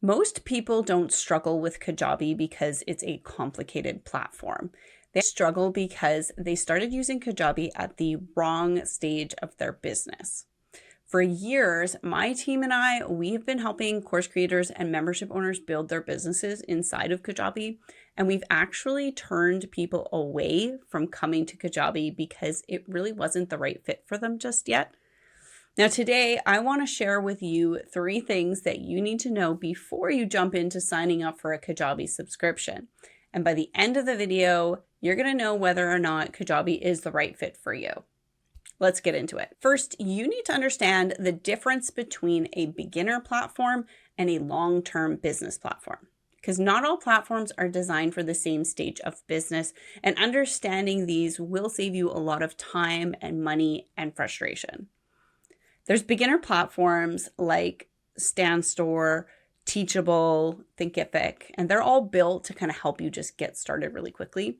Most people don't struggle with Kajabi because it's a complicated platform. They struggle because they started using Kajabi at the wrong stage of their business. For years, my team and we've been helping course creators and membership owners build their businesses inside of Kajabi. And we've actually turned people away from coming to Kajabi because it really wasn't the right fit for them just yet. Now, today, I want to share with you 3 things that you need to know before you jump into signing up for a Kajabi subscription. And by the end of the video, you're going to know whether or not Kajabi is the right fit for you. Let's get into it. First, you need to understand the difference between a beginner platform and a long-term business platform, because not all platforms are designed for the same stage of business, and understanding these will save you a lot of time and money and frustration. There's beginner platforms like Standstore, Teachable, Thinkific, and they're all built to kind of help you just get started really quickly.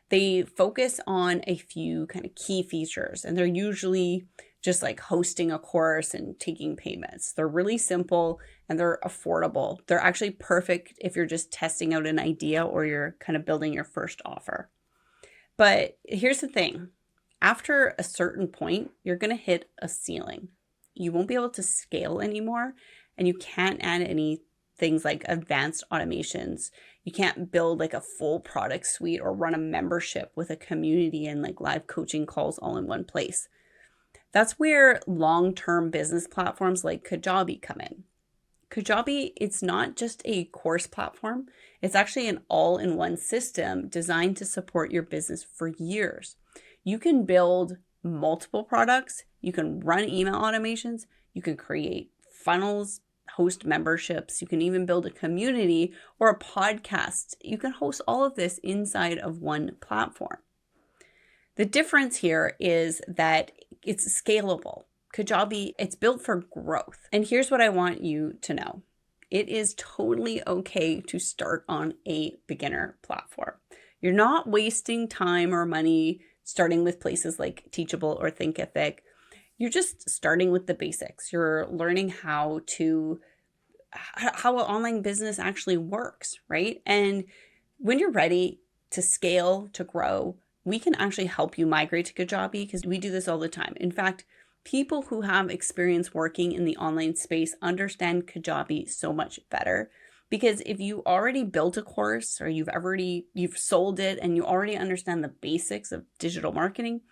They focus on a few kind of key features, and they're usually just like hosting a course and taking payments. They're really simple and they're affordable. They're actually perfect if you're just testing out an idea or you're kind of building your first offer. But here's the thing. After a certain point, you're going to hit a ceiling. You won't be able to scale anymore, and you can't add any things like advanced automations. You can't build like a full product suite or run a membership with a community and like live coaching calls all in one place. That's where long-term business platforms like Kajabi come in. Kajabi, it's not just a course platform. It's actually an all-in-one system designed to support your business for years. You can build multiple products. You can run email automations. You can create funnels, host memberships. You can even build a community or a podcast. You can host all of this inside of one platform. The difference here is that it's scalable. Kajabi, it's built for growth. And here's what I want you to know. It is totally okay to start on a beginner platform. You're not wasting time or money starting with places like Teachable or Thinkific. You're just starting with the basics. You're learning how an online business actually works, right? And when you're ready to scale, to grow, we can actually help you migrate to Kajabi because we do this all the time. In fact, people who have experience working in the online space understand Kajabi so much better, because if you already built a course or you've sold it and you already understand the basics of digital marketing,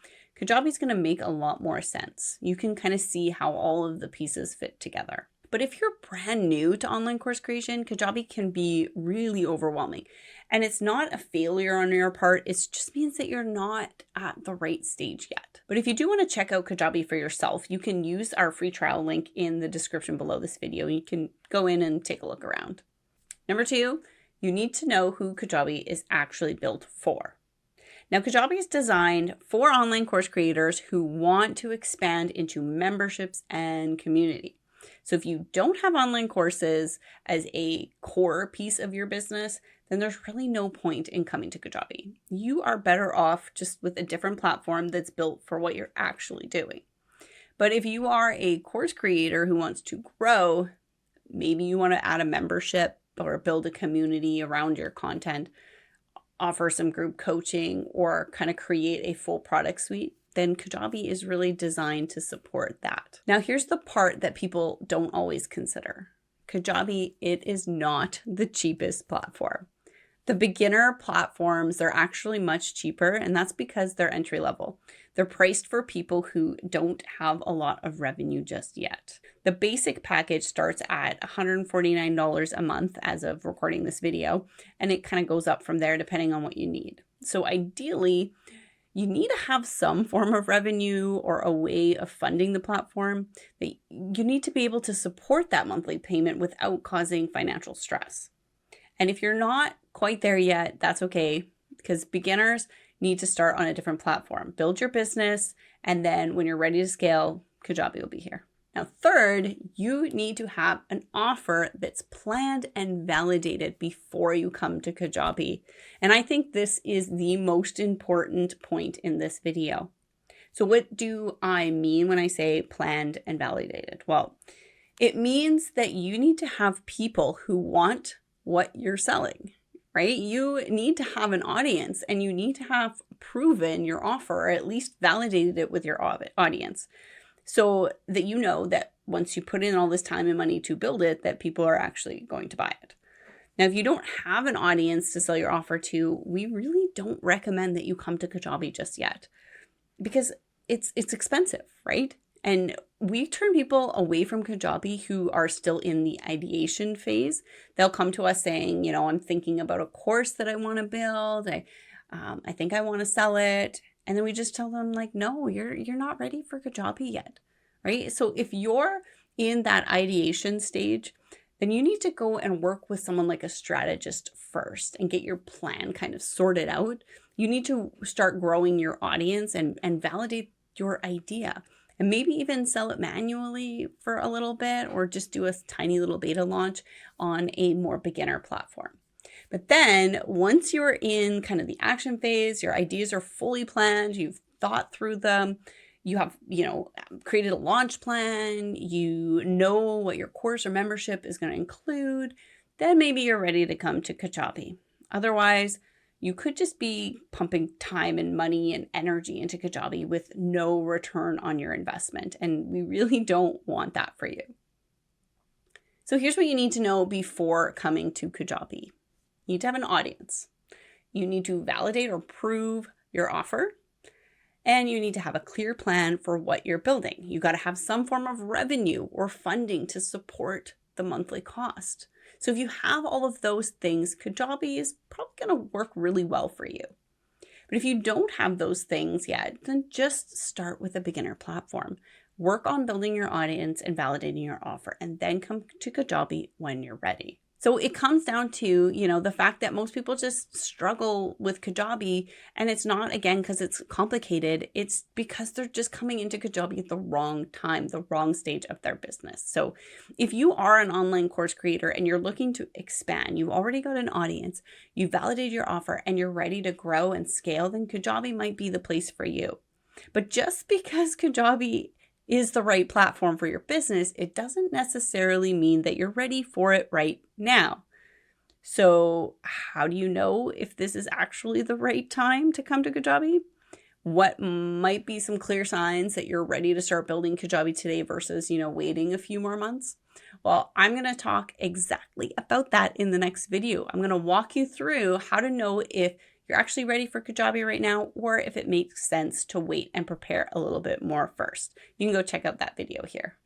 Kajabi is going to make a lot more sense. You can kind of see how all of the pieces fit together. But if you're brand new to online course creation, Kajabi can be really overwhelming. And it's not a failure on your part. It just means that you're not at the right stage yet. But if you do want to check out Kajabi for yourself, you can use our free trial link in the description below this video. You can go in and take a look around. Number 2, you need to know who Kajabi is actually built for. Now, Kajabi is designed for online course creators who want to expand into memberships and community. So if you don't have online courses as a core piece of your business, then there's really no point in coming to Kajabi. You are better off just with a different platform that's built for what you're actually doing. But if you are a course creator who wants to grow, maybe you want to add a membership or build a community around your content, offer some group coaching, or kind of create a full product suite, then Kajabi is really designed to support that. Now, here's the part that people don't always consider. Kajabi, it is not the cheapest platform. The beginner platforms, they're actually much cheaper, and that's because they're entry level. They're priced for people who don't have a lot of revenue just yet. The basic package starts at $149 a month as of recording this video, and it kind of goes up from there depending on what you need. So ideally, you need to have some form of revenue or a way of funding the platform. That you need to be able to support that monthly payment without causing financial stress. And if you're not quite there yet, that's okay, because beginners need to start on a different platform. Build your business, and then when you're ready to scale, Kajabi will be here. Now, third, you need to have an offer that's planned and validated before you come to Kajabi. And I think this is the most important point in this video. So what do I mean when I say planned and validated? Well, It means that you need to have people who want what you're selling, right? You need to have an audience and you need to have proven your offer, or at least validated it with your audience, so that you know that once you put in all this time and money to build it, that people are actually going to buy it. Now, if you don't have an audience to sell your offer to, we really don't recommend that you come to Kajabi just yet, because it's expensive, right? And we turn people away from Kajabi who are still in the ideation phase. They'll come to us saying, I'm thinking about a course that I want to build. I think I want to sell it. And then we just tell them, like, no, you're not ready for Kajabi yet, right? So if you're in that ideation stage, then you need to go and work with someone like a strategist first and get your plan kind of sorted out. You need to start growing your audience and validate your idea, and maybe even sell it manually for a little bit, or just do a tiny little beta launch on a more beginner platform. But then once you're in kind of the action phase, your ideas are fully planned, you've thought through them, you have, created a launch plan, you know what your course or membership is going to include, then maybe you're ready to come to Kajabi. Otherwise, you could just be pumping time and money and energy into Kajabi with no return on your investment. And we really don't want that for you. So here's what you need to know before coming to Kajabi. You need to have an audience. You need to validate or prove your offer. And you need to have a clear plan for what you're building. You got to have some form of revenue or funding to support the monthly cost. So if you have all of those things, Kajabi is probably going to work really well for you. But if you don't have those things yet, then just start with a beginner platform. Work on building your audience and validating your offer, and then come to Kajabi when you're ready. So it comes down to, the fact that most people just struggle with Kajabi, and it's not, again, because it's complicated. It's because they're just coming into Kajabi at the wrong time, the wrong stage of their business. So if you are an online course creator and you're looking to expand, you've already got an audience, you validated your offer, and you're ready to grow and scale, then Kajabi might be the place for you. But just because Kajabi is the right platform for your business, it doesn't necessarily mean that you're ready for it right now. So how do you know if this is actually the right time to come to Kajabi? What might be some clear signs that you're ready to start building Kajabi today versus, waiting a few more months? Well, I'm going to talk exactly about that in the next video. I'm going to walk you through how to know if you're actually ready for Kajabi right now, or if it makes sense to wait and prepare a little bit more first. You can go check out that video here.